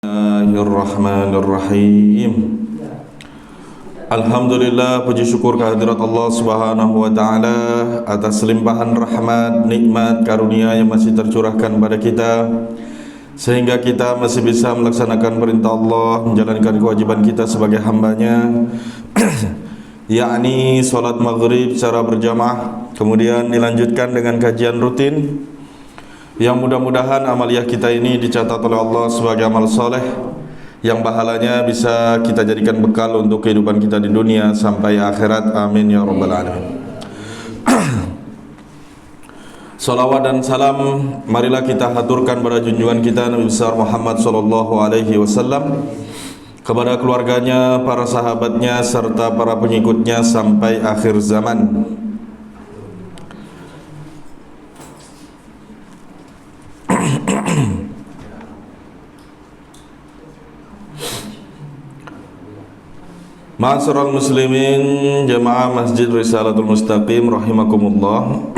Bismillahirrahmanirrahim. Alhamdulillah, puji syukur kehadirat Allah Subhanahu wa taala atas limpahan rahmat, nikmat, karunia yang masih tercurahkan pada kita sehingga kita masih bisa melaksanakan perintah Allah, menjalankan kewajiban kita sebagai hambanya yakni salat maghrib secara berjamaah, kemudian dilanjutkan dengan kajian rutin yang mudah-mudahan amaliyah kita ini dicatat oleh Allah sebagai amal soleh yang pahalanya bisa kita jadikan bekal untuk kehidupan kita di dunia sampai akhirat. Amin ya rabbal alamin. Salawat dan salam marilah kita haturkan pada junjungan kita Nabi besar Muhammad sallallahu alaihi wasallam, kepada keluarganya, para sahabatnya serta para pengikutnya sampai akhir zaman. Ma'asyiral muslimin jamaah Masjid Risalatul Mustaqim rahimakumullah.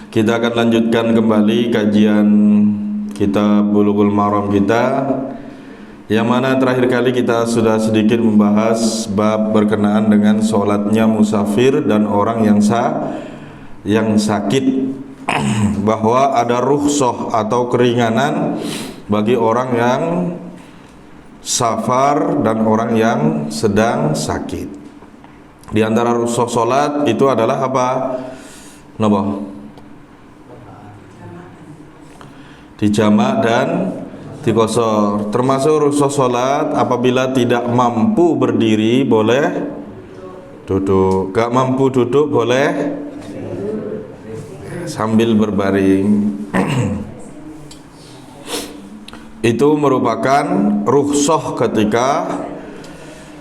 Kita akan lanjutkan kembali kajian kitab Bulughul Maram kita, yang mana terakhir kali kita sudah sedikit membahas bab berkenaan dengan sholatnya musafir dan orang yang sakit, bahwa ada rukhsah atau keringanan bagi orang yang safar dan orang yang sedang sakit. Di antara rukhsah salat itu adalah apa? Napa? Dijamak dan dikosor. Termasuk rukhsah salat apabila tidak mampu berdiri boleh duduk, gak mampu duduk boleh sambil berbaring. Itu merupakan rukhsah ketika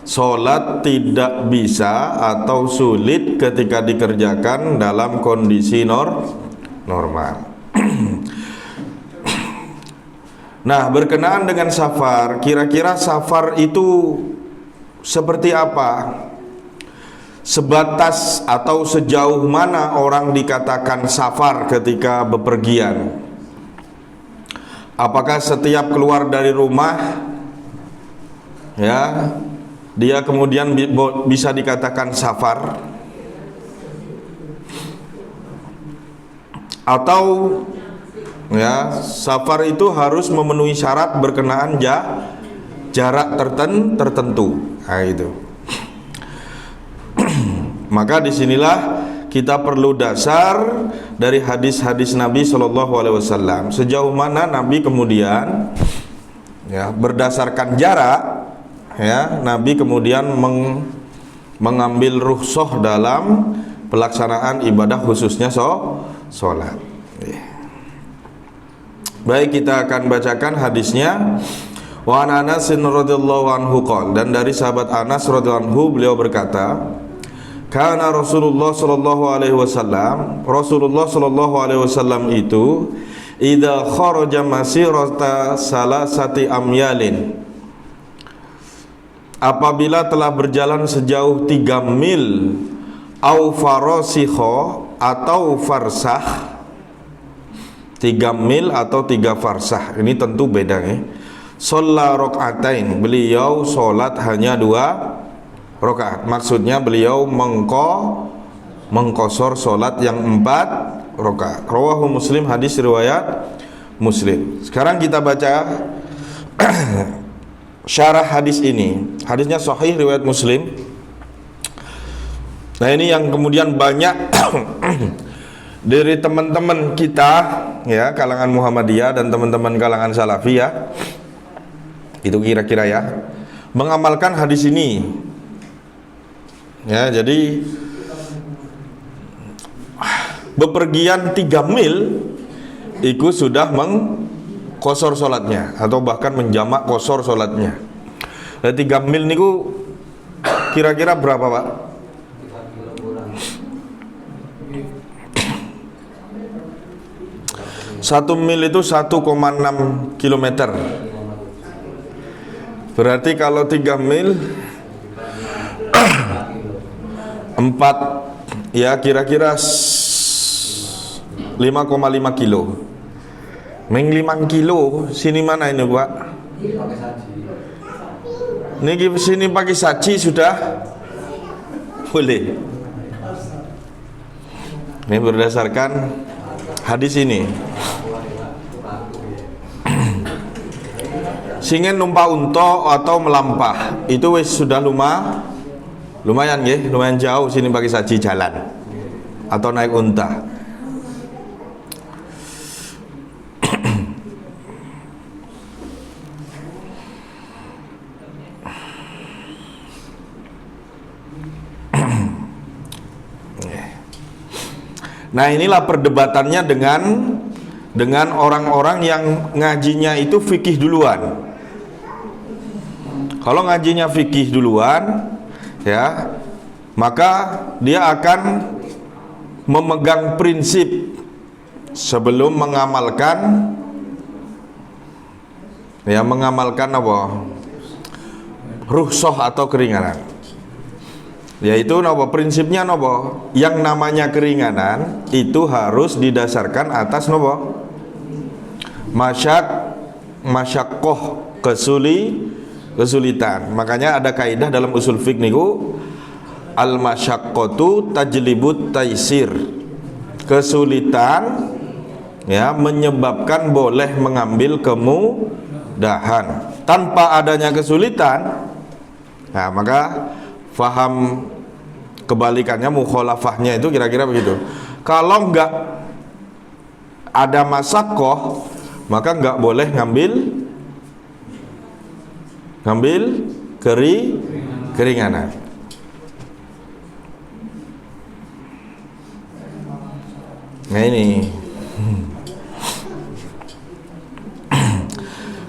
sholat tidak bisa atau sulit ketika dikerjakan dalam kondisi normal. Nah, berkenaan dengan safar, kira-kira safar itu seperti apa? Sebatas atau sejauh mana orang dikatakan safar ketika bepergian? Apakah setiap keluar dari rumah ya dia kemudian bisa dikatakan safar? Atau ya safar itu harus memenuhi syarat berkenaan jarak tertentu? Nah, itu. Maka disinilah kita perlu dasar dari hadis-hadis Nabi Shallallahu Alaihi Wasallam. Sejauh mana Nabi kemudian ya berdasarkan jarak ya Nabi kemudian mengambil rukhsah dalam pelaksanaan ibadah khususnya sholat. Baik, kita akan bacakan hadisnya. Wa an Anas radhiyallahu anhu qala, dan dari sahabat Anas radhiyallahu anhu beliau berkata, karena Rasulullah sallallahu alaihi wasallam itu idza kharaja masirata salasati amyalin, apabila telah berjalan sejauh 3 mil, au farasikha atau farsah, 3 mil atau 3 farsah, ini tentu beda ya. Shalla rakaatain, beliau salat hanya 2 rakaat. Maksudnya beliau mengqosor salat yang 4 rakaat. Rawahu Muslim, hadis riwayat Muslim. Sekarang kita baca syarah hadis ini. Hadisnya sahih riwayat Muslim. Nah, ini yang kemudian banyak dari teman-teman kita ya, kalangan Muhammadiyah dan teman-teman kalangan Salafiyah itu kira-kira ya mengamalkan hadis ini. Ya, jadi bepergian 3 mil itu sudah mengqosor sholatnya atau bahkan menjamak qosor sholatnya. Nah, 3 mil niku kira-kira berapa, Pak? Satu mil itu 1,6 kilometer. Berarti kalau 3 mil 4 ya kira-kira 5,5 kilo. Meng 5 kilo, sini mana ini Pak? Niki sini pakai saji sudah boleh. Ini berdasarkan hadis ini. Singen numpak unta atau melampah itu wis sudah lumayan nggih, lumayan jauh sini pakai saji jalan atau naik unta. Nah, inilah perdebatannya dengan orang-orang yang ngajinya itu fikih duluan. Kalau ngajinya fikih duluan, ya, maka dia akan memegang prinsip sebelum mengamalkan, ya, mengamalkan apa? Rukhsah atau keringanan. Yaitu apa? Prinsipnya apa? Yang namanya keringanan itu harus didasarkan atas apa? Masyaqqah, kesulitan. Makanya ada kaidah dalam usul fiqh niku, al masyaqqatu tajlibut taisir. Kesulitan, ya, menyebabkan boleh mengambil kemudahan. Tanpa adanya kesulitan, nah maka faham kebalikannya, mukhalafahnya itu kira-kira begitu. Kalau enggak ada masyaqqah, maka enggak boleh ngambil keringanan. Nah ini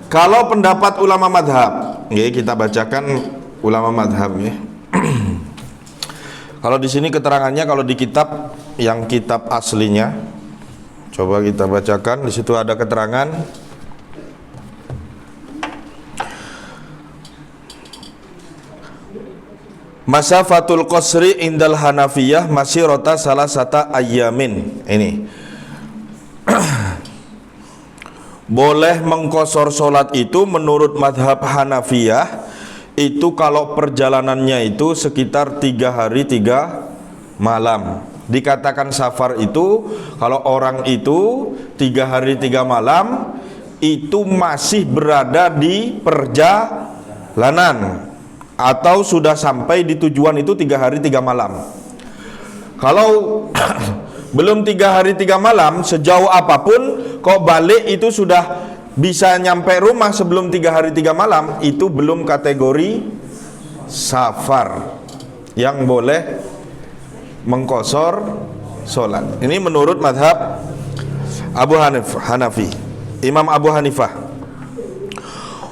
kalau pendapat ulama madhab, ya, kita bacakan ulama madhab, ya. Kalau di sini keterangannya, kalau di kitab yang kitab aslinya, coba kita bacakan. Di situ ada keterangan. Masafatul qasri indal Hanafiyah masirota salasata ayyamin. Ini boleh mengqasar solat itu menurut madhab Hanafiyah itu kalau perjalanannya itu sekitar 3 hari 3 malam. Dikatakan safar itu kalau orang itu 3 hari 3 malam itu masih berada di perjalanan atau sudah sampai di tujuan itu 3 hari 3 malam. Kalau belum 3 hari 3 malam, sejauh apapun kok balik itu sudah bisa nyampe rumah sebelum 3 hari 3 malam, itu belum kategori safar yang boleh mengqasar sholat. Ini menurut madhab Abu Hanafi, Imam Abu Hanifah.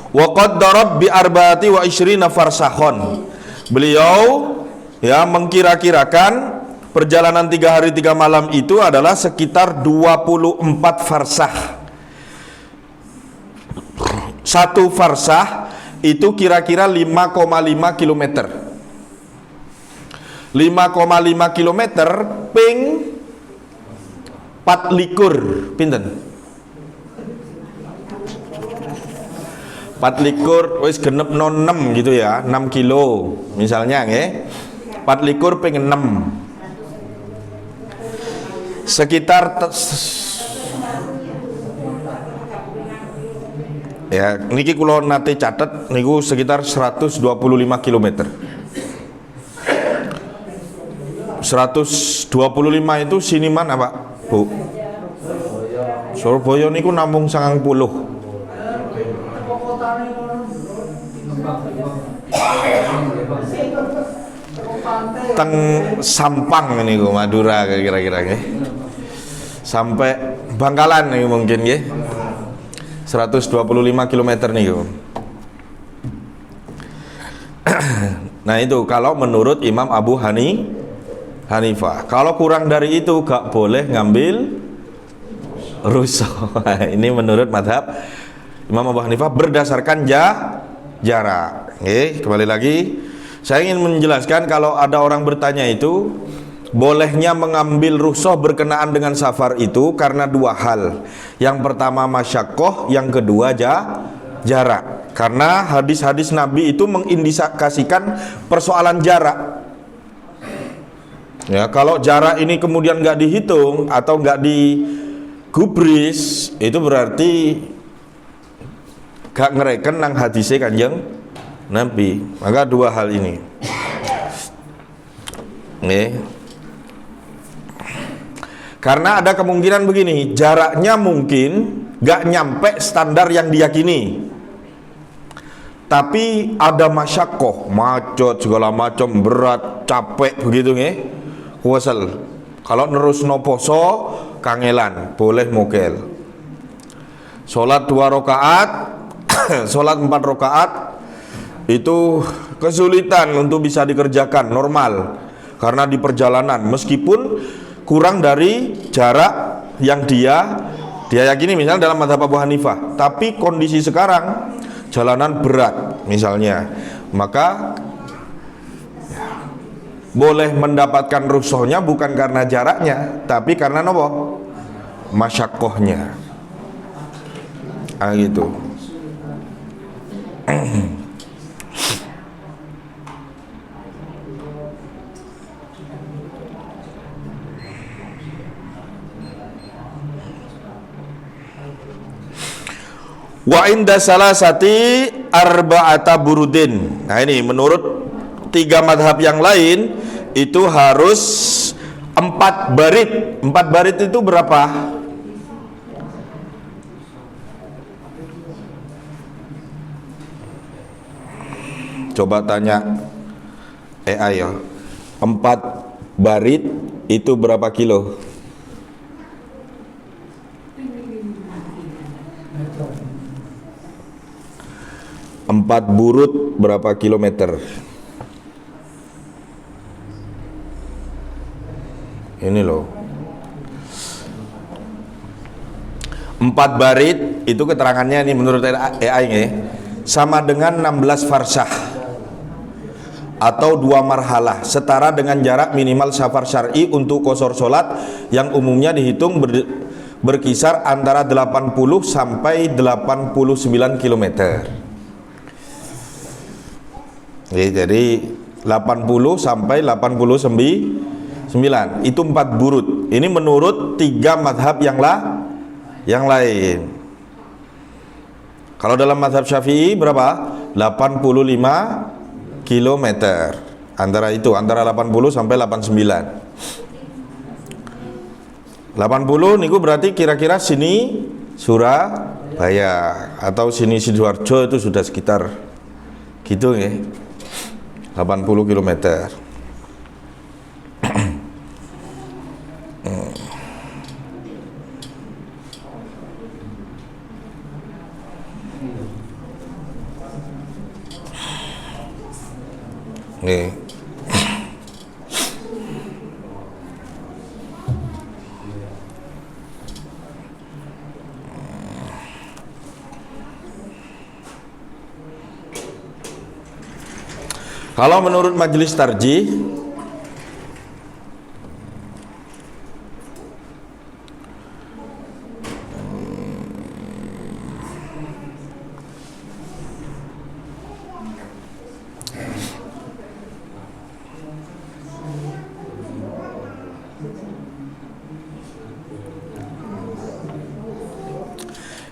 Wa qad darab bi arba'ati wa ishrina farsakhon. Beliau, ya, mengkira-kirakan perjalanan 3 hari 3 malam itu adalah sekitar 24 farsah. Satu farsah itu kira-kira 5,5 km. 5,5 km ping 24 pinten? 24 wis genep 6 gitu ya, 6 kilo misalnya nggih. 24 ping 6 sekitar ya, niki kula nate catet niku sekitar 125 km. 125 itu sini mana Pak, Bu? Surabaya niku namung 90. Teng Sampang niku Madura kira-kira nggih. Sampai Bangkalan nih mungkin nggih. 125 km niku. Nah itu kalau menurut Imam Abu Hanifah. Kalau kurang dari itu gak boleh ngambil rukhsah. Ini menurut madhab Imam Abu Hanifah berdasarkan jarak. Kembali lagi, saya ingin menjelaskan kalau ada orang bertanya itu bolehnya mengambil rukhsah berkenaan dengan safar itu karena 2 hal. Yang pertama masyaqqah, yang kedua jarak. Karena hadis-hadis Nabi itu mengindikasikan persoalan jarak. Ya, kalau jarak ini kemudian nggak dihitung atau nggak digubris, itu berarti gak ngereken nang hadisnya Kanjeng Nabi. Maka dua hal ini. Nih. Karena ada kemungkinan begini, jaraknya mungkin gak nyampe standar yang diyakini. Tapi ada masyakoh, macet segala macam, berat, capek begitu nggih. Kuasel. Kalau nerus no poso kangelan, boleh mokel. Salat 2 rakaat, salat 4 rakaat itu kesulitan untuk bisa dikerjakan normal karena di perjalanan meskipun kurang dari jarak yang dia yakini misalnya dalam mazhab Abu Hanifah, tapi kondisi sekarang jalanan berat misalnya, maka boleh mendapatkan rukhsahnya bukan karena jaraknya, tapi karena nopo? Masyakohnya. Gitu. Wa inda salasati arba'ata burudin. Nah ini menurut 3 madhab yang lain itu harus 4 barit. 4 barit itu berapa? Coba tanya AI ya. 4 barit itu berapa kilo? 4 burut berapa kilometer? Ini loh. 4 barit itu keterangannya ini menurut AI nih, sama dengan 16 farsah atau 2 marhalah, setara dengan jarak minimal safar syar'i untuk qashar salat yang umumnya dihitung berkisar antara 80 sampai 89 km. Jadi 80 sampai 89 itu 4 burut. Ini menurut 3 madhab yang lain. Kalau dalam madhab Syafi'i berapa? 85 km. Antara 80 sampai 89. 80 niku berarti kira-kira sini Surabaya atau sini Sidoarjo itu sudah sekitar gitu ya. 80 km. Nih. Kalau menurut majelis tarjih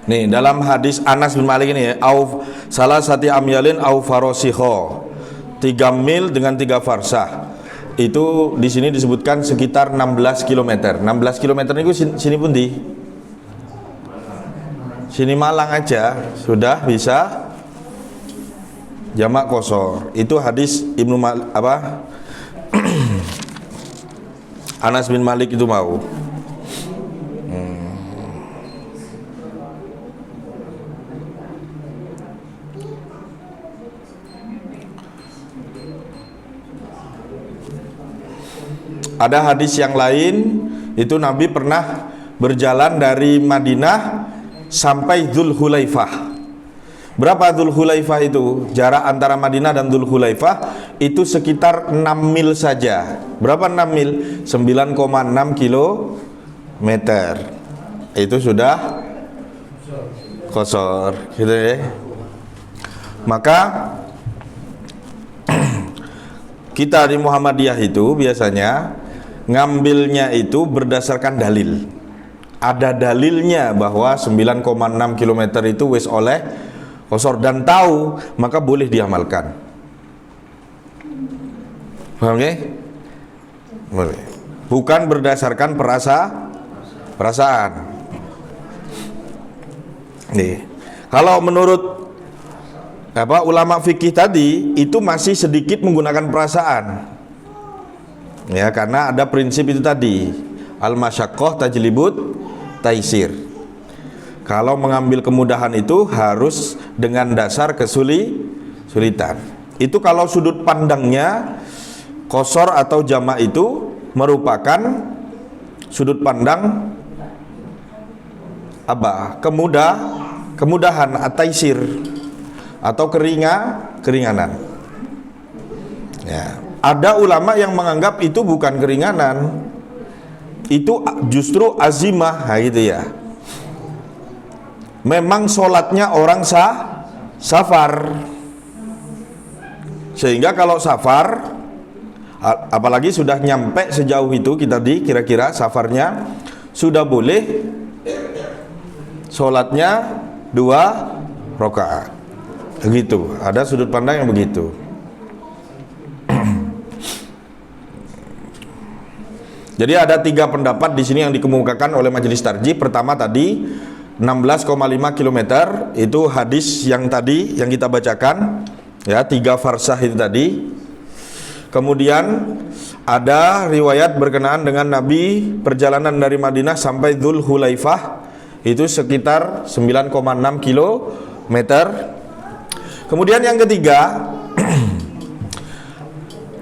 nih dalam hadis Anas bin Malik ini ya, au salah satu amyalin au farosikho, 3 mil dengan 3 farsah. Itu di sini disebutkan sekitar 16 km. 16 km itu sini pun di sini Malang aja sudah bisa jamak qashar. Itu hadis Ibnu Anas bin Malik itu mau. Ada hadis yang lain itu Nabi pernah berjalan dari Madinah sampai Dzulhulaifah. Berapa Dzulhulaifah itu? Jarak antara Madinah dan Dzulhulaifah itu sekitar 6 mil saja. Berapa 6 mil? 9,6 kilometer. Itu sudah qashar gitu ya. Maka kita di Muhammadiyah itu biasanya ngambilnya itu berdasarkan dalil. Ada dalilnya bahwa 9,6 km itu wis oleh qasar dan tahu, maka boleh diamalkan. Paham ya? Boleh. Bukan berdasarkan perasaan. Nih. Kalau menurut ulama fikih tadi itu masih sedikit menggunakan perasaan. Ya, karena ada prinsip itu tadi. Al-masyaqqah tajlibut taisir. Kalau mengambil kemudahan itu harus dengan dasar kesulitan. Itu kalau sudut pandangnya qasar atau jamak itu merupakan sudut pandang kemudahan at-taisir atau keringanan. Ya. Ada ulama yang menganggap itu bukan keringanan, itu justru azimah, gitu ya. Memang sholatnya orang safar, sehingga kalau safar, apalagi sudah nyampe sejauh itu kita kira-kira safarnya, sudah boleh sholatnya 2 rakaat. Begitu, ada sudut pandang yang begitu. Jadi ada 3 pendapat di sini yang dikemukakan oleh Majelis Tarjih. Pertama tadi 16,5 km itu hadis yang tadi yang kita bacakan, ya, 3 farsah itu tadi. Kemudian ada riwayat berkenaan dengan Nabi perjalanan dari Madinah sampai Dzul Hulaifah itu sekitar 9,6 km. Kemudian yang ketiga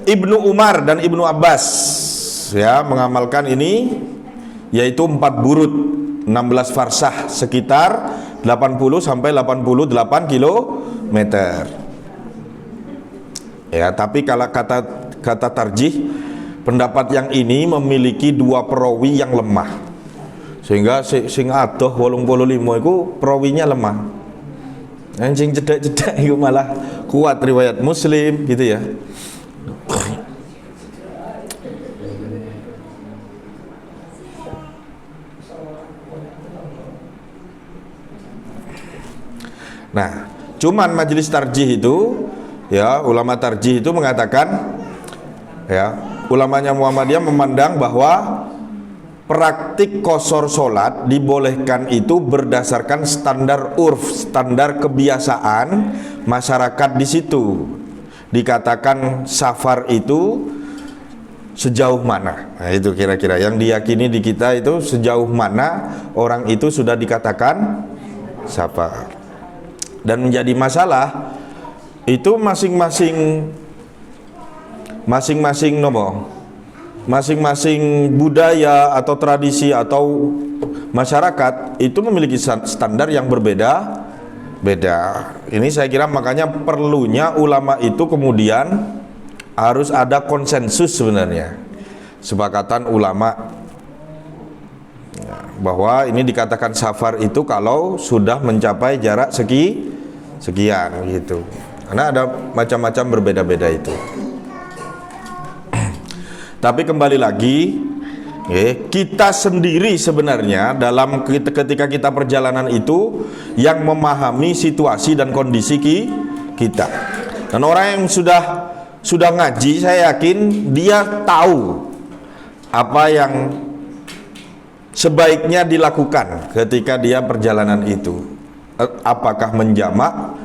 Ibnu Umar dan Ibnu Abbas, ya, mengamalkan ini, yaitu 4 burud 16 farsah sekitar 80 sampai 88 km. Ya, tapi kalau kata tarjih, pendapat yang ini memiliki 2 perawi yang lemah, sehingga sing adoh 85 itu perawinya lemah. Sing cedak-cedak itu malah kuat, riwayat Muslim gitu ya. Nah, cuman majelis tarjih itu, ya, ulama tarjih itu mengatakan, ya, ulamanya Muhammadiyah memandang bahwa praktik qasar sholat dibolehkan itu berdasarkan standar urf, standar kebiasaan masyarakat di situ. Dikatakan safar itu sejauh mana? Nah, itu kira-kira yang diyakini di kita itu sejauh mana orang itu sudah dikatakan safar. Dan menjadi masalah itu masing-masing budaya atau tradisi atau masyarakat itu memiliki standar yang berbeda-beda. Ini saya kira makanya perlunya ulama itu kemudian harus ada konsensus sebenarnya, sepakatan ulama, ya, bahwa ini dikatakan safar itu kalau sudah mencapai jarak sekian gitu. Karena ada macam-macam berbeda-beda itu. Tapi kembali lagi, kita sendiri sebenarnya dalam ketika kita perjalanan itu yang memahami situasi dan kondisi kita. Dan orang yang sudah ngaji, saya yakin dia tahu apa yang sebaiknya dilakukan ketika dia perjalanan itu. Apakah menjamak,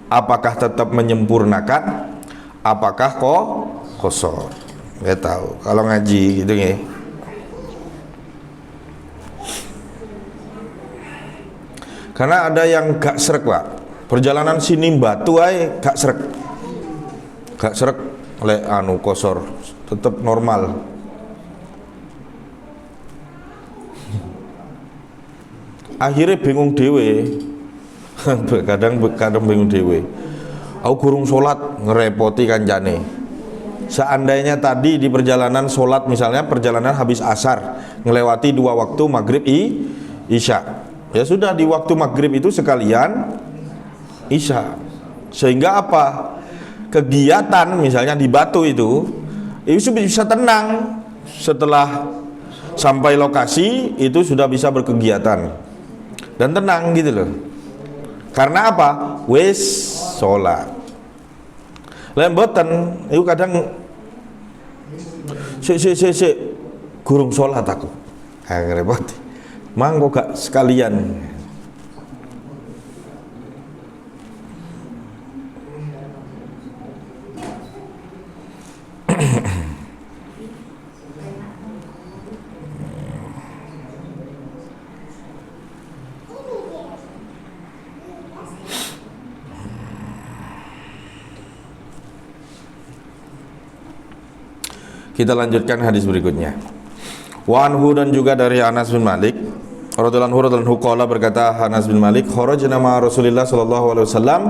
apakah tetap menyempurnakan, apakah qasar. Nggak tahu kalau ngaji gitu ya. Karena ada yang gak srek, Pak. Perjalanan sini Batu ae gak srek. Gak srek oleh qasar, tetap normal. Akhirnya bingung dewe. kadang bingung dewe. Aku kurung sholat ngerepoti kancane. Seandainya tadi di perjalanan sholat, misalnya perjalanan habis asar, ngelewati 2 waktu maghrib isya, ya sudah di waktu maghrib itu sekalian isya. Sehingga apa? Kegiatan misalnya di Batu itu bisa tenang. Setelah sampai lokasi itu sudah bisa berkegiatan dan tenang gitu loh. Karena apa? Wes sholat. Lemboten itu kadang si gurung sholat aku. Repot. Mangko gak sekalian. Kita lanjutkan hadis berikutnya. Wa anhu, dan juga dari Anas bin Malik radhiyallahu anhu qala, berkata Anas bin Malik, kharajna ma Rasulillah sallallahu alaihi wasallam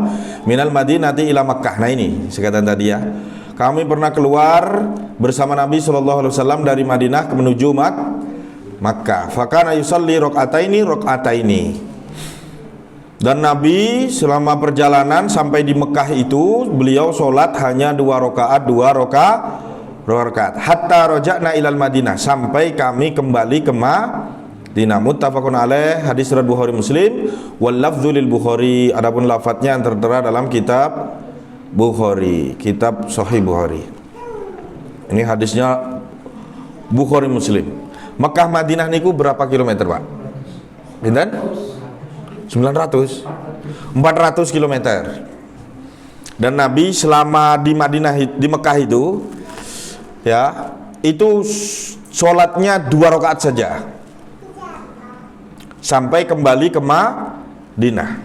minal Madinati ila Makkah. Nah ini sekatan tadi ya. Kami pernah keluar bersama Nabi sallallahu alaihi wasallam dari Madinah menuju Makkah. Fakana yusalli rakaataini. Dan Nabi selama perjalanan sampai di Mekah itu beliau sholat hanya 2 rakaat hatta roja'na ilal Madinah, sampai kami kembali ke Madinah. Muttafaqun alaih, hadis riwayat Bukhari Muslim. Wal lafdzu lil Bukhari, adapun lafadznya yang tertera dalam kitab Bukhari, kitab Sahih Bukhari. Ini hadisnya Bukhari Muslim. Mekah Madinah niku berapa kilometer, Pak? Pinten? 400 kilometer. Dan Nabi selama di Madinah, di Mekah itu ya, itu sholatnya 2 rakaat saja sampai kembali ke Madinah.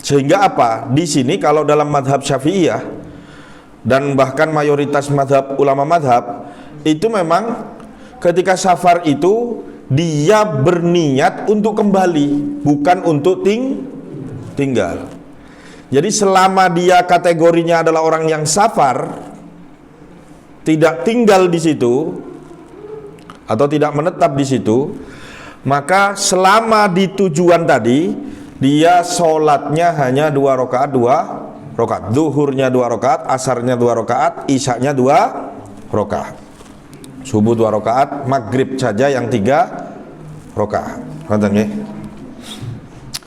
Sehingga apa? Di sini kalau dalam madhab Syafi'iyah dan bahkan mayoritas madhab ulama madhab itu memang ketika safar itu dia berniat untuk kembali, bukan untuk tinggal. Jadi selama dia kategorinya adalah orang yang safar, tidak tinggal di situ atau tidak menetap di situ, maka selama di tujuan tadi dia sholatnya hanya 2 rakaat, zuhurnya 2 rakaat, asarnya 2 rakaat, isyaknya 2 rakaat, subuh 2 rakaat, maghrib saja yang 3 rakaat.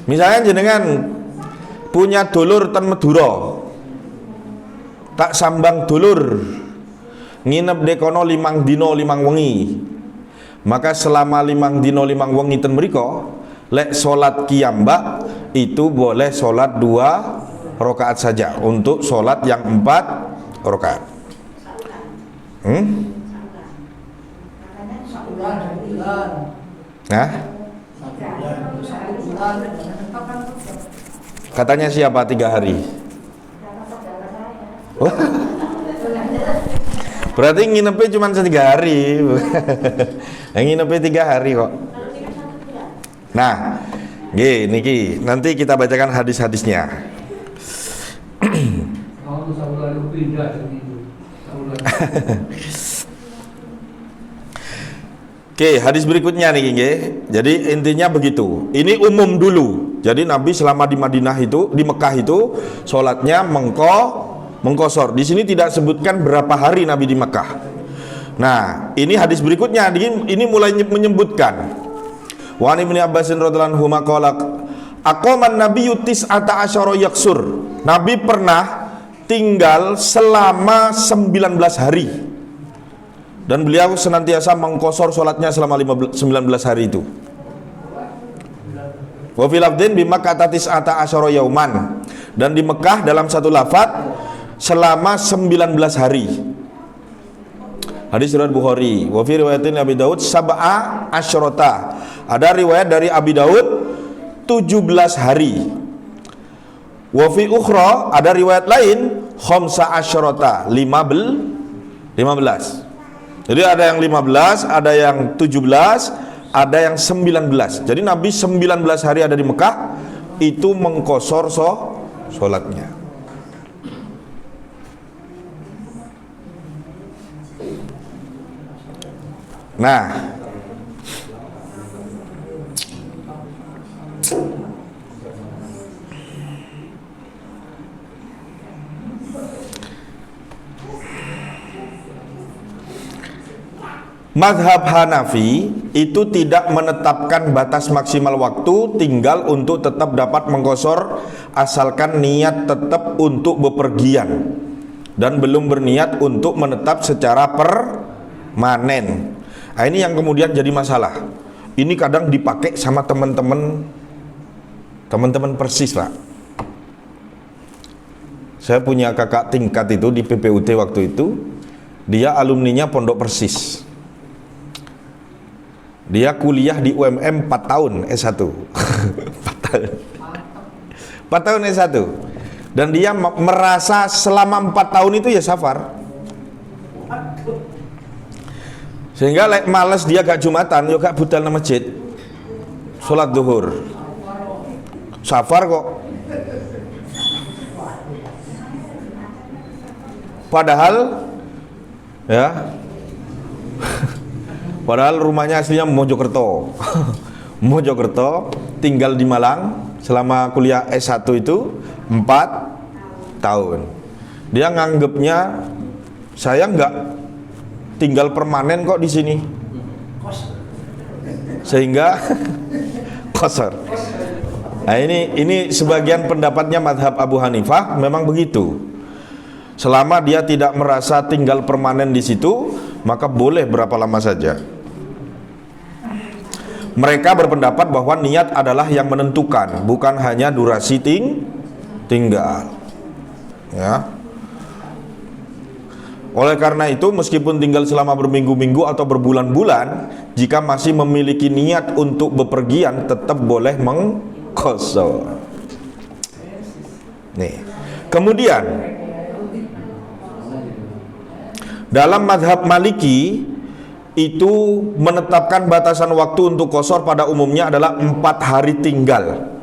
Misalnya jenengan punya dulur ten Madura, tak sambang dulur, nginep dekono 5 dino 5 wengi, maka selama 5 dino 5 wengi ten mriko, lek sholat qiyambak itu boleh sholat 2 rakaat saja untuk sholat yang 4 rakaat. Nah, katanya siapa 3 hari? Oh. Berarti nginepnya cuma 3 hari. Yang nginepnya 3 hari kok. Nah, niki nanti kita bacakan hadis-hadisnya. Oke, hadis berikutnya nih, jadi intinya begitu. Ini umum dulu. Jadi Nabi selama di Madinah itu, di Mekah itu, sholatnya mengkosor. Di sini tidak sebutkan berapa hari Nabi di Mekah. Nah, ini hadis berikutnya. Ini mulai menyebutkan. Wa an Ibnu Abbasin radhiyallahu anhu qala aqaman nabiyyu tis'ata asyara yaksur. Nabi pernah tinggal selama 19 hari. Dan beliau senantiasa mengkosor sholatnya selama 19 hari itu. Wa fil lafdin bi Makkah tis'ata asyara yauman. Dan di Mekah dalam satu lafaz selama 19 hari. Hadis riwayat Bukhari. Wa fi riwayatin Abi Daud sab'a asyrata. Ada riwayat dari Abi Daud 17 hari. Wa fi ukhra, ada riwayat lain khamsa asyrata, 15. Jadi ada yang 15, ada yang 17, ada yang 19. Jadi Nabi 19 hari ada di Mekah itu mengkosor sholatnya. Nah, Mazhab Hanafi itu tidak menetapkan batas maksimal waktu, tinggal untuk tetap dapat mengqashar asalkan niat tetap untuk bepergian dan belum berniat untuk menetap secara permanen. Nah, ini yang kemudian jadi masalah. Ini kadang dipakai sama teman-teman Persis, Pak. Saya punya kakak tingkat itu di PPUT waktu itu, dia alumninya Pondok Persis. Dia kuliah di UMM 4 tahun S1. 4 tahun. 4 tahun S1. Dan dia merasa selama 4 tahun itu ya safar. Sehingga males dia gak Jumatan, yo gak budal nang masjid. Salat zuhur. Safar kok. Padahal ya padahal rumahnya aslinya Mojokerto. Mojokerto, tinggal di Malang selama kuliah S1 itu 4 tahun. Dia nganggepnya saya nggak tinggal permanen kok di sini. Sehingga qashar. Nah, ini sebagian pendapatnya mazhab Abu Hanifah memang begitu. Selama dia tidak merasa tinggal permanen di situ, maka boleh berapa lama saja. Mereka berpendapat bahwa niat adalah yang menentukan, bukan hanya durasi tinggal. Ya. Oleh karena itu, meskipun tinggal selama berminggu-minggu atau berbulan-bulan, jika masih memiliki niat untuk bepergian, tetap boleh mengqashar. Nih. Kemudian dalam mazhab Maliki itu menetapkan batasan waktu untuk qashar pada umumnya adalah 4 hari tinggal.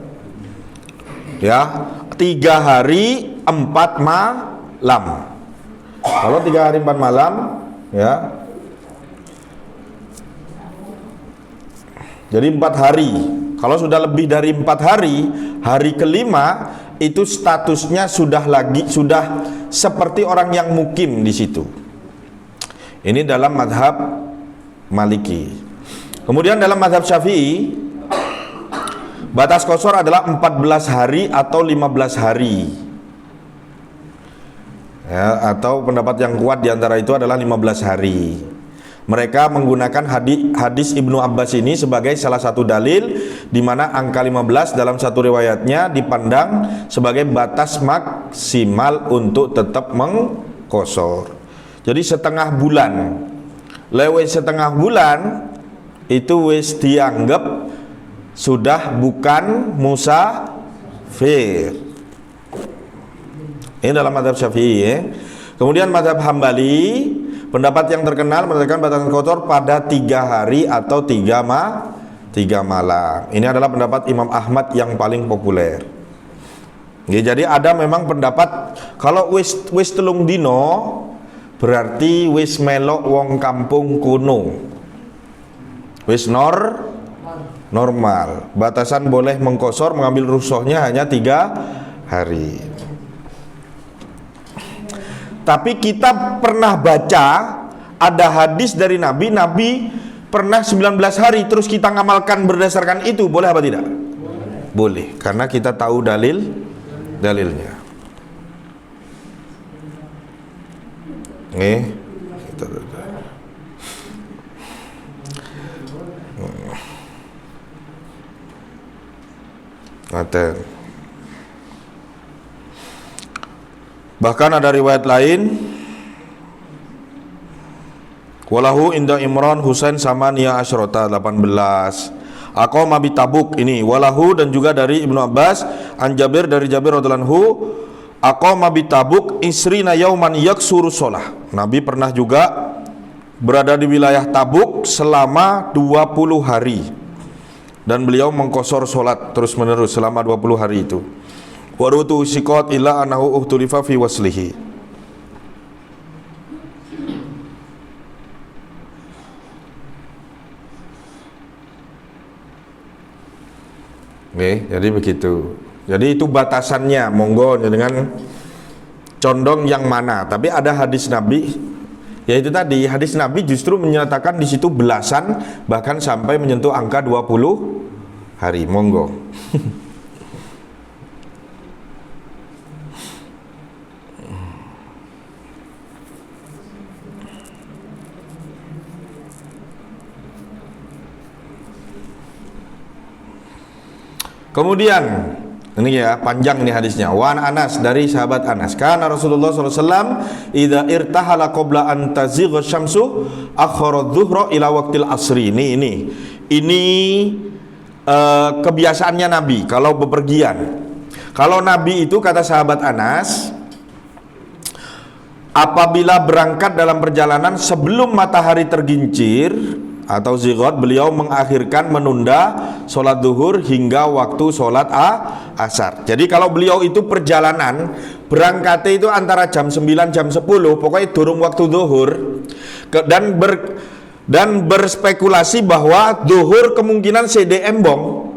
Ya, 3 hari 4 malam. Kalau 3 hari 4 malam, ya. Jadi 4 hari. Kalau sudah lebih dari 4 hari, hari kelima itu statusnya sudah seperti orang yang mukim di situ. Ini dalam mazhab Maliki. Kemudian dalam mazhab Syafi'i, batas qashar adalah 14 hari atau 15 hari. Ya, atau pendapat yang kuat diantara itu adalah 15 hari. Mereka menggunakan hadis Ibnu Abbas ini sebagai salah satu dalil, di mana angka 15 dalam satu riwayatnya dipandang sebagai batas maksimal untuk tetap mengqashar. Jadi setengah bulan, lewat setengah bulan itu wis dianggap sudah bukan musafir. Ini dalam mazhab Syafi'i, ya. Kemudian mazhab Hambali, pendapat yang terkenal menetapkan batasan qashar pada 3 hari atau 3 malam. Ini adalah pendapat Imam Ahmad yang paling populer. Ya, jadi ada memang pendapat kalau wis telung dino berarti wis melok wong kampung kuno. Wis normal. Batasan boleh mengqashar mengambil rukhsahnya hanya 3 hari. Tapi kita pernah baca ada hadis dari Nabi pernah 19 hari terus kita ngamalkan berdasarkan itu, boleh apa tidak? Boleh, karena kita tahu dalilnya. Bahkan ada riwayat lain, walahu inda Imran Husain samania asyrota 18. Aqama bi Tabuk, ini walahu, dan juga dari Ibnu Abbas an Jabir, dari Jabir radhiyallahu anhu, aqama bi Tabuk isrina yauman yaksuru shalah. Nabi pernah juga berada di wilayah Tabuk selama 20 hari dan beliau mengqashar salat terus menerus selama 20 hari itu. Warutu siqat illa anahu uhtulifa fi waslihi. Oke, jadi begitu. Jadi itu batasannya, monggo dengan condong yang mana. Tapi ada hadis Nabi Ya itu tadi, hadis Nabi justru menyatakan di situ belasan, bahkan sampai menyentuh angka 20 hari. Monggo. Kemudian ini ya, panjang ini hadisnya. Wa Anas, dari sahabat Anas, kana Rasulullah sallallahu alaihi wasallam idza irtahala qabla an tazigha syamsu akhara dhuhra ila waqtil asri. Ini kebiasaannya Nabi kalau bepergian. Kalau Nabi itu, kata sahabat Anas, apabila berangkat dalam perjalanan sebelum matahari tergincir atau zighat, beliau menunda sholat duhur hingga waktu sholat asar. Jadi kalau beliau itu perjalanan, berangkatnya itu antara jam 9 jam 10, pokoknya durung waktu duhur, dan berspekulasi bahwa duhur kemungkinan sede embong,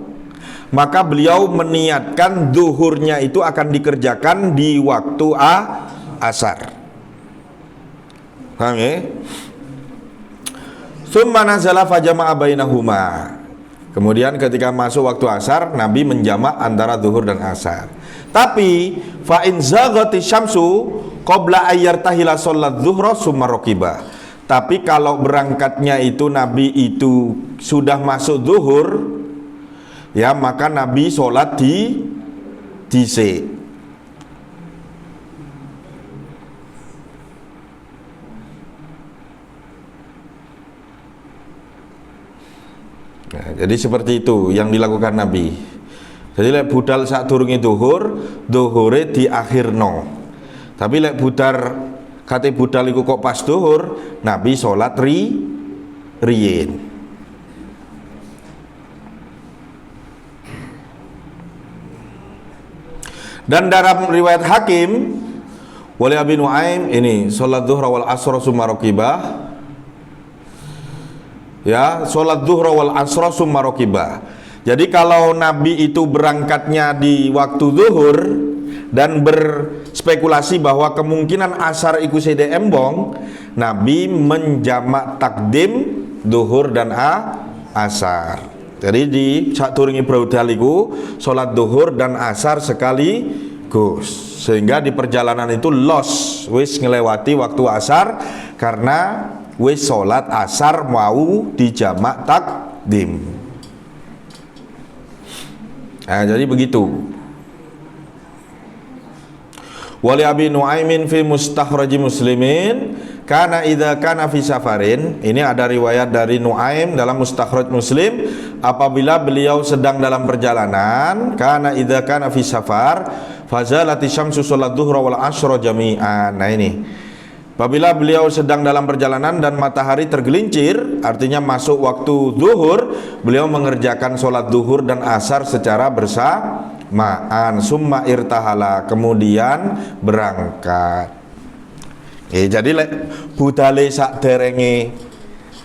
maka beliau meniatkan duhurnya itu akan dikerjakan di waktu asar. Paham ya? Tsumma nazala fajama'a bainahuma. Kemudian ketika masuk waktu asar, Nabi menjamak antara zuhur dan asar. Tapi fa in zaghati syamsu qabla ayyartahila sholat zuhra summa raqiba. Tapi kalau berangkatnya itu Nabi itu sudah masuk zuhur, ya maka Nabi sholat di dhisik. Nah, jadi seperti itu yang dilakukan Nabi. Jadi lek budal sak durunge duhur, duhure diakhirno. Tapi lek budar kate budal iku kok pas duhur, Nabi salat riyin. Dan dalam riwayat Hakim wali Abi Nuaim ini salat zuhra wal asra summa raqibah. Ya, sholat zuhra wal asra summa raqibah. Jadi kalau Nabi itu berangkatnya di waktu zuhur dan berspekulasi bahwa kemungkinan asar iku sede embong, Nabi menjamak takdim zuhur dan asar. Jadi di sadurunge braudal iku sholat zuhur dan asar sekaligus, sehingga di perjalanan itu wis ngelewati waktu asar karena wis sholat asar mau dijamak takdim. Nah, jadi begitu. Wali Abi Nuaimin fi mustakhraji muslimin kana idza kana fi safarin. Ini ada riwayat dari Nuaim dalam mustakhraj Muslim, apabila beliau sedang dalam perjalanan, kana idza kana fi safar fazalati syamsu sholat dhuhra wal asra jami'an. Nah ini, apabila beliau sedang dalam perjalanan dan matahari tergelincir, artinya masuk waktu zuhur, beliau mengerjakan sholat zuhur dan asar secara bersamaan. Summa irtahala, kemudian berangkat. Jadi budale sak derenge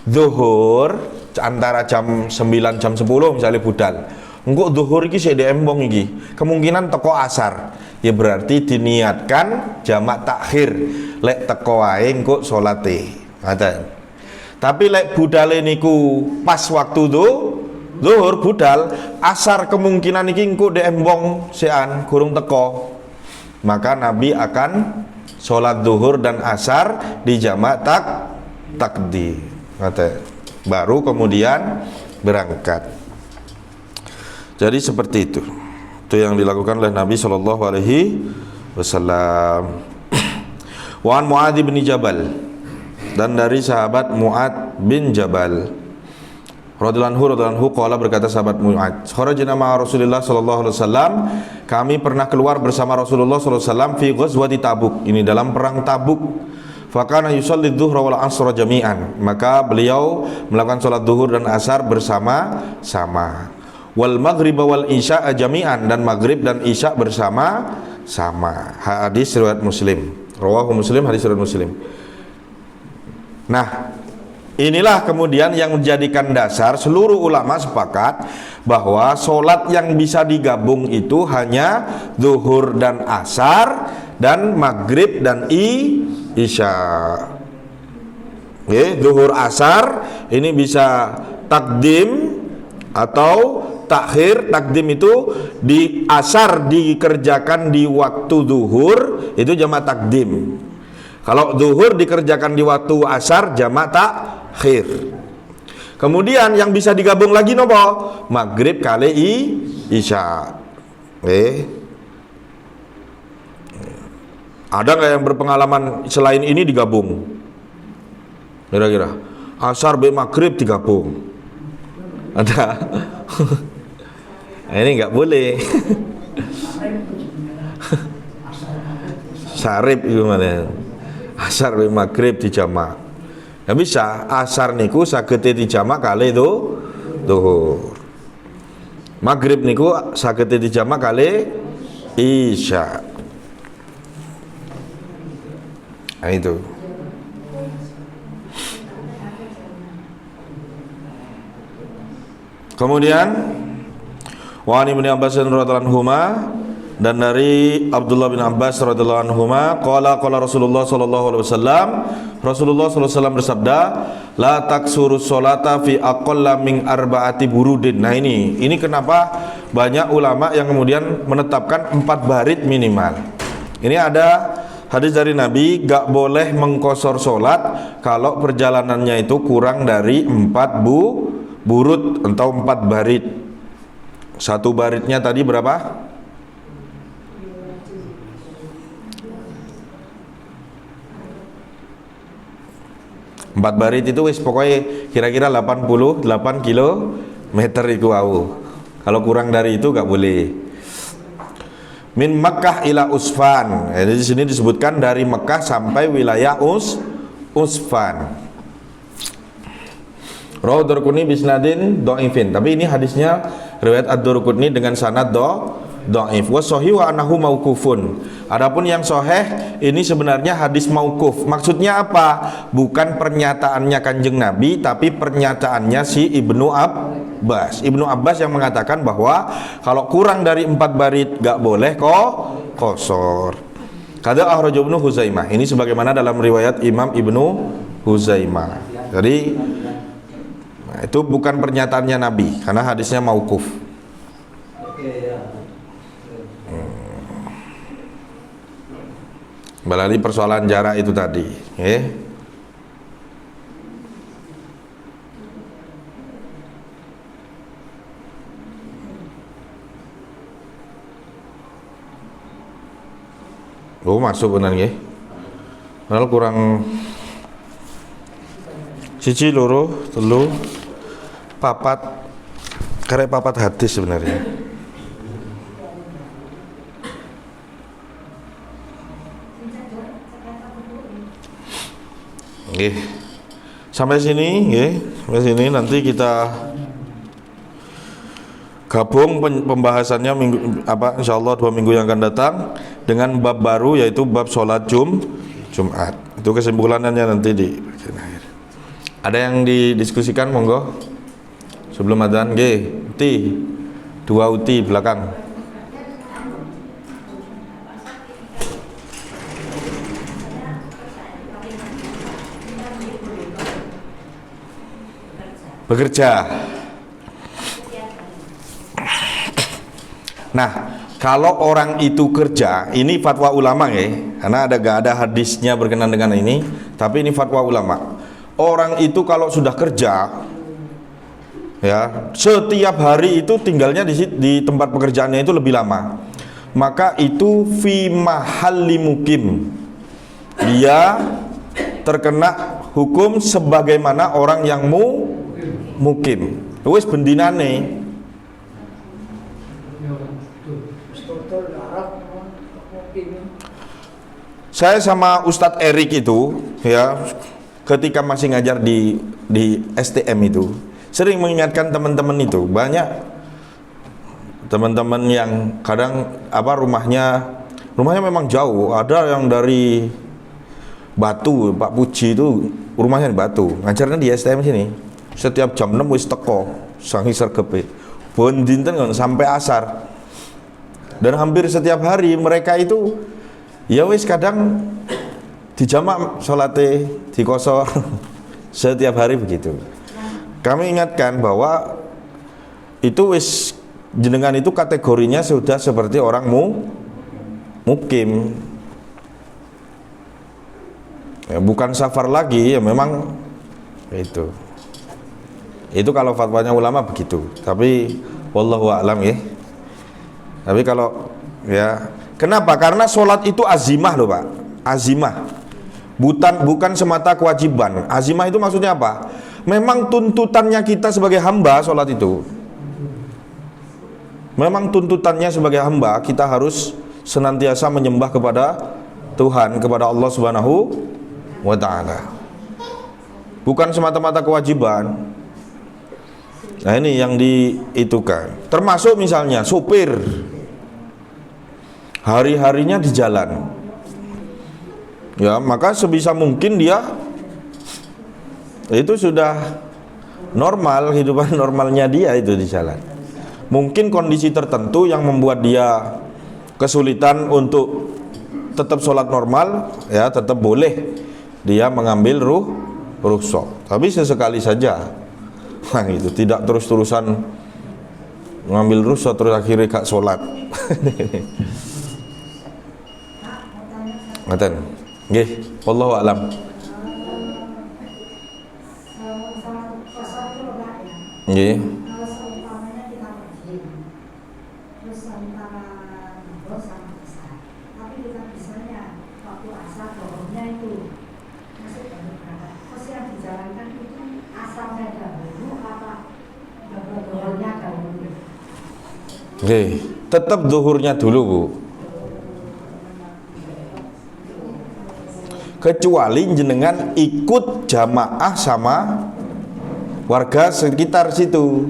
zuhur antara jam 9 jam 10 misalnya budal. Engko zuhur iki sik embong iki. Kemungkinan teko asar. Ya berarti diniatkan jamak takhir. Lek teko wae engko salate. Ngoten. Tapi lek budale niku pas waktu zuhur budal, asar kemungkinan iki engko dek embong sean kurung teko. Maka Nabi akan sholat zuhur dan asar di jamak takdim. Ngoten. Baru kemudian berangkat. Jadi seperti itu. Itu yang dilakukan oleh Nabi sallallahu alaihi wasallam. Wa an Mu'adz bin Jabal, dan dari sahabat Mu'adz bin Jabal radhiyallahu anhu qala, berkata sahabat Mu'adz, kharajna ma'a Rasulillah sallallahu alaihi wasallam, kami pernah keluar bersama Rasulullah sallallahu alaihi wasallam fi ghazwati Tabuk, ini dalam perang Tabuk. Fakana yusalli dhuhra wal asra jami'an, maka beliau melakukan salat zuhur dan asar bersama-sama. Wal maghrib wal isya jami'an, dan maghrib dan isya bersama-sama. Hadis riwayat Muslim. Rawahu Muslim, hadis riwayat Muslim. Nah, inilah kemudian yang menjadikan dasar seluruh ulama sepakat bahwa solat yang bisa digabung itu hanya zuhur dan asar dan maghrib dan isya. Zuhur asar ini bisa takdim atau takhir. Takdim itu di asar dikerjakan di waktu zuhur, itu jamak takdim. Kalau zuhur dikerjakan di waktu asar, jamak takhir. Kemudian yang bisa digabung lagi nopo? Maghrib kali isya. Ada nggak yang berpengalaman selain ini digabung? Kira-kira asar be maghrib digabung. Ada? Ini nggak boleh. Sarip gimana? Asar be maghrib dijamak. Nggak bisa. Asar niku saged dijamak kali itu zuhur. Maghrib niku saged dijamak kali isya. Nah itu. Kemudian wa Ibnu Abbas radhiyallahu anhuma, dan dari Abdullah bin Abbas radhiyallahu anhuma qala Rasulullah sallallahu alaihi wasallam, Rasulullah sallallahu alaihi wasallam bersabda, la taksuru sholata fi aqalla min arba'ati burudin. Nah ini kenapa banyak ulama yang kemudian menetapkan 4 barit minimal. Ini ada hadis dari Nabi, gak boleh mengkosor sholat kalau perjalanannya itu kurang dari 4 burud atau 4 barit. Satu baritnya tadi berapa? 4 barit itu wis pokoknya kira-kira 88 kilometer itu wau. Kalau kurang dari itu gak boleh. Min Makkah ila Usfan. Jadi di sini disebutkan dari Mekah sampai wilayah Usfan. Rawi Ad-Darqutni bisnadin dhaifin. Tapi ini hadisnya riwayat Ad-Darqutni dengan sanad dhaif. Wa sahih wa annahu mauqufun. Adapun yang sahih ini sebenarnya hadis mauquf. Maksudnya apa? Bukan pernyataannya Kanjeng Nabi, tapi pernyataannya si Ibnu Abbas. Ibnu Abbas yang mengatakan bahwa kalau kurang dari 4 barit gak boleh kosor. Kada akhrajahu Ibnu Huzaimah. Ini sebagaimana dalam riwayat Imam Ibnu Huzaimah. Jadi itu bukan pernyataannya Nabi karena hadisnya mauquf. Kembali persoalan jarak itu tadi, masuk benar nggih. Padahal kurang siji loro telu papat karek papat hadis sebenarnya. Nggih. Sampai sini nggih, sampai sini nanti kita gabung pembahasannya insyaallah 2 minggu yang akan datang dengan bab baru, yaitu bab sholat Jumat. Itu kesimpulannya nanti di bagian akhir. Ada yang didiskusikan monggo sebelum adzan nggih. Uti 2 uti belakang. Bekerja. Nah, kalau orang itu kerja, ini fatwa ulama ya, karena gak ada hadisnya berkenaan dengan ini, tapi ini fatwa ulama. Orang itu kalau sudah kerja, ya, setiap hari itu tinggalnya di tempat pekerjaannya itu lebih lama, maka itu fi mahalli mukim, dia terkena hukum sebagaimana orang yang mukim. Wis bendinane. Saya sama Ustadz Erik itu, ya, ketika masih ngajar di STM itu, sering mengingatkan teman-teman itu. Banyak teman-teman yang kadang rumahnya memang jauh. Ada yang dari Batu, Pak Puji itu rumahnya di Batu, ngajarnya di STM sini. Setiap jam 6 wis teko sangi sergepe bon dinten sampai asar, dan hampir setiap hari mereka itu ya wis kadang dijamak salate dikosor Setiap hari begitu. Kami ingatkan bahwa itu jenengan itu kategorinya sudah seperti orang mukim. Ya, bukan safar lagi, ya memang itu. Itu kalau fatwanya ulama begitu. Tapi wallahu a'lam ya. Tapi kalau ya, kenapa? Karena sholat itu azimah loh Pak. Azimah. Bukan semata kewajiban. Azimah itu maksudnya apa? Memang tuntutannya kita sebagai hamba sholat itu. Memang tuntutannya sebagai hamba kita harus senantiasa menyembah kepada Tuhan, kepada Allah Subhanahu wa ta'ala. Bukan semata-mata kewajiban. Nah ini yang diitukan. Termasuk misalnya supir, hari-harinya di jalan, ya maka sebisa mungkin dia itu sudah normal, kehidupan normalnya dia itu di jalan. Mungkin kondisi tertentu yang membuat dia kesulitan untuk tetap sholat normal, ya tetap boleh dia mengambil rukhsah, tapi sesekali saja. Nah itu tidak terus-terusan mengambil rukhsah terus akhirnya gak sholat. Ngaten. Nggih, wallahu a'lam. Nggih. Oke, tetap zuhurnya dulu Bu. Kecuali jenengan ikut jamaah sama warga sekitar situ.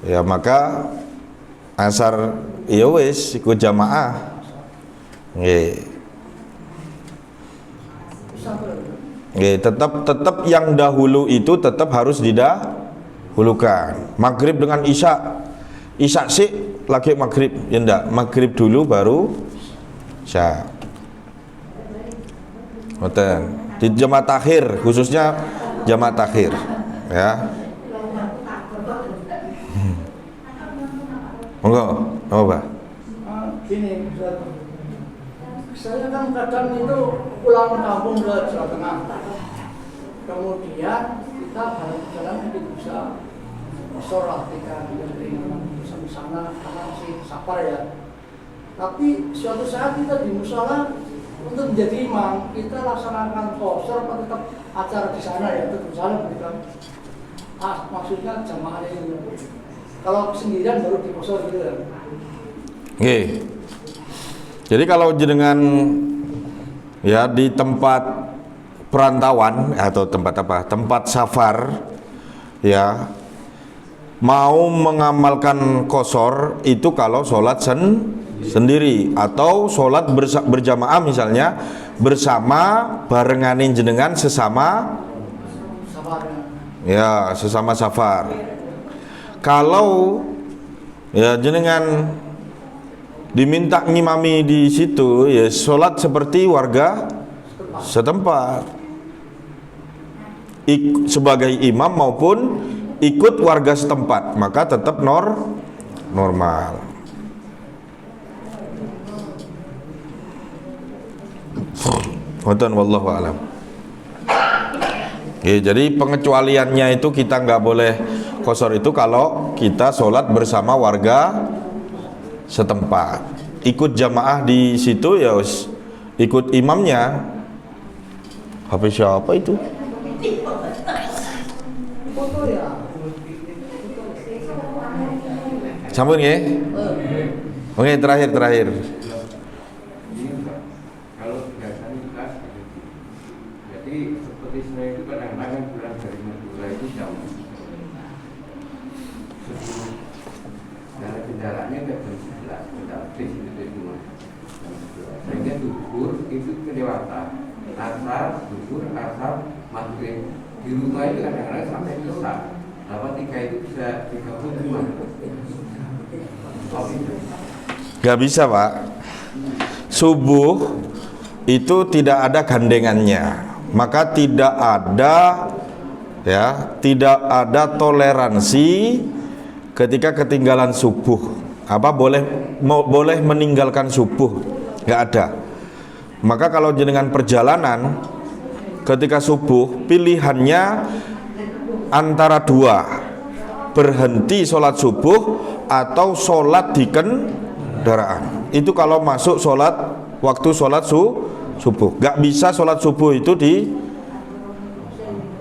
Ya maka asar ya wis ikut jamaah. Nggih. Nggih, tetap yang dahulu itu tetap harus didahulukan. Maghrib dengan isya. Isya sih lagi maghrib, ya enggak, maghrib dulu baru isya. Ngoten. Di jamaah takhir, khususnya jamaah takhir, ya. Monggo, apa Pak? Gini, saya kan kadang itu pulang kampung ke Jawa Tengah. Kemudian kita bareng jalan itu bisa sholat ketika dari sana karena masih safar ya. Tapi suatu saat kita di musola untuk menjadi imam, kita laksanakan qashar atau tetap acara di sana ya, tetap salam kita. Maksudnya jamaah itu. Kalau sendirian baru di qashar gitu ya. Oke. Jadi kalau jenengan ya di tempat perantauan atau tempat apa? Tempat safar ya, mau mengamalkan qashar itu kalau sholat sendiri atau sholat berjamaah misalnya bersama barenganin jenengan sesama ya sesama safar. Kalau ya jenengan diminta ngimami di situ ya sholat seperti warga setempat sebagai imam maupun ikut warga setempat, maka tetap normal. Ngoten wallahu alam. Ya, jadi pengecualiannya itu kita nggak boleh qashar itu kalau kita sholat bersama warga setempat. Ikut jamaah di situ ya ikut imamnya. HP siapa itu? Sampun nggih? Oke, terakhir. Kalau biasanya kita jadi seperti saya itu kadang-kadang pulang dari Madura itu jam 10. Karena kendaraannya ke jam 11, kita habis itu dari rumah. Sehingga duhur itu kelewatan. Asar, duhur, asar, maghrib. Di rumah itu kadang-kadang sampai isya. Dapat 3 itu bisa 35. Gak bisa Pak. Subuh itu tidak ada gandengannya. maka tidak ada toleransi ketika ketinggalan subuh. Boleh meninggalkan subuh, nggak ada. Maka kalau jenengan perjalanan ketika subuh, pilihannya antara dua, berhenti sholat subuh atau sholat di kendaraan. Itu kalau masuk waktu sholat subuh. Gak bisa sholat subuh itu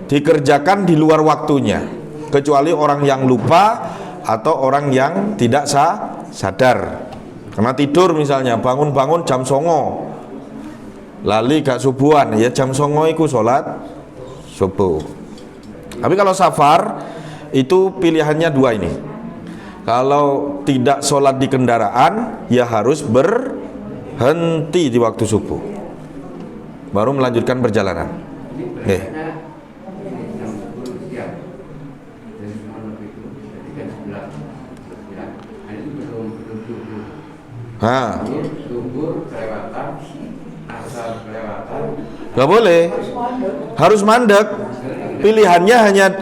dikerjakan di luar waktunya, kecuali orang yang lupa atau orang yang tidak sadar. Karena tidur misalnya, bangun jam 09.00, lali gak subuhan, ya jam 09.00 iku sholat subuh. Tapi kalau safar itu pilihannya dua ini. Kalau tidak sholat di kendaraan, ya harus berhenti di waktu subuh, baru melanjutkan perjalanan. Jam 10 siang, dari malam itu, jam 11, itu belum subuh. Subuh kelewatan, asar kelewatan. Gak boleh, harus mandek. Pilihannya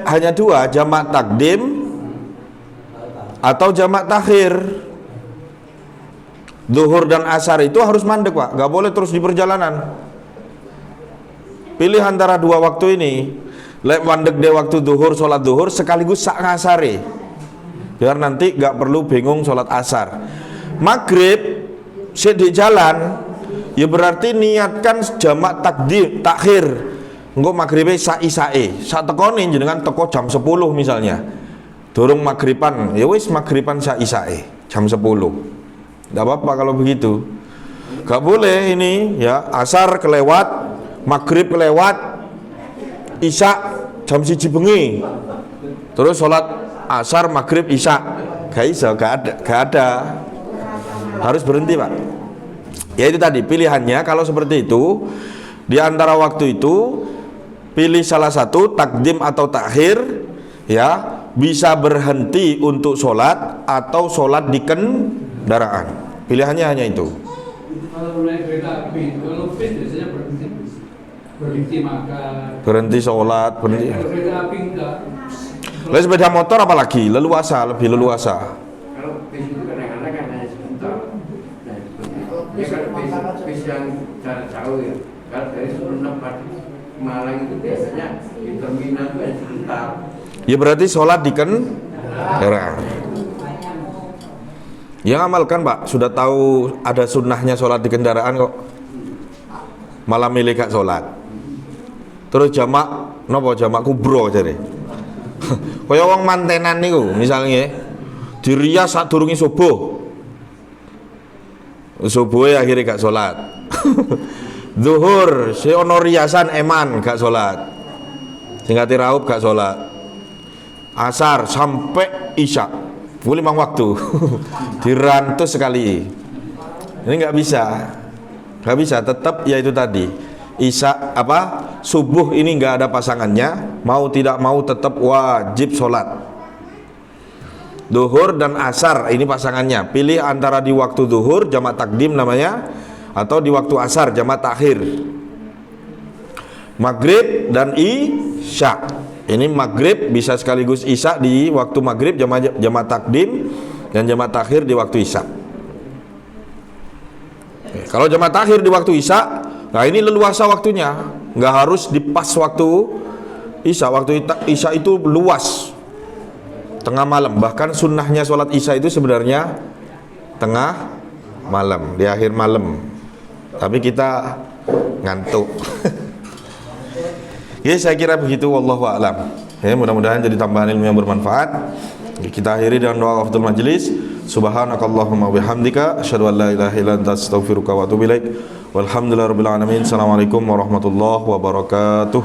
hanya dua, jamak takdim atau jamak takhir. Zuhur dan asar itu harus mandek, Pak. Gak boleh terus di perjalanan. Pilih antara dua waktu ini. Lek mandek di waktu zuhur, sholat zuhur sekaligus sak ngasare, biar nanti gak perlu bingung sholat asar. Maghrib di jalan, ya berarti niatkan jamak takdim takhir. Engko maghribe sak-isae, sak tekone jenengan teko jam 10 misalnya. Durung maghriban, ya wis maghriban sak-isae jam 10. Enggak apa-apa kalau begitu. Gak boleh ini ya, asar kelewat, maghrib kelewat, isya jam 1 bengi. Terus sholat asar, maghrib, isya. Gak ada. Harus berhenti, Pak. Ya itu tadi pilihannya. Kalau seperti itu, di antara waktu itu pilih salah satu, takdim atau takhir, ya, bisa berhenti untuk sholat atau sholat di kendaraan. Pilihannya hanya itu. Kalau naik kereta api, kalau bis biasanya berhenti makan, Berhenti sholat, berhenti. kalau kereta api enggak. Lalu sepeda motor apalagi lebih leluasa. Kalau bis itu kadang-kadang kan hanya sebentar. Nah, ya kalau bis yang jarak jauh ya, kalau dari Sumenep Malang itu biasanya di terminal itu hanya sebentar. Ya berarti sholat di kendaraan. Ya amalkan, Pak. Sudah tahu ada sunnahnya sholat di kendaraan kok, malah milih gak sholat. Terus jamak kubro jadi. Kaya wong mantenan niku misalnya dirias saat durungi subuh akhirnya gak sholat. Zuhur si ono riasan eman gak sholat, singkati raup gak sholat. Asar sampai isya, 5 waktu dirantus sekali. Ini nggak bisa, tetap ya itu tadi. Isya subuh ini nggak ada pasangannya, mau tidak mau tetap wajib sholat. Duhur dan asar ini pasangannya. Pilih antara di waktu duhur jamak takdim namanya, atau di waktu asar jamak takhir. Maghrib dan isya. Ini maghrib bisa sekaligus isya di waktu maghrib jamak takdim, dan jamak takhir di waktu isya. Kalau jamak takhir di waktu isya, nah ini leluasa waktunya, nggak harus di pas waktu isya. Waktu isya itu luas, tengah malam. Bahkan sunnahnya sholat isya itu sebenarnya tengah malam, di akhir malam. Tapi kita ngantuk. Ya saya kira begitu, wallahu a'lam. Ya, mudah-mudahan jadi tambahan ilmu yang bermanfaat. Kita akhiri dengan doa wafdul majlis. Subhanakallahumma bihamdika asyhadu an la ilaha illa anta astaghfiruka wa atubu ilaik. Walhamdulillahirabbil alamin. Assalamualaikum warahmatullahi wabarakatuh.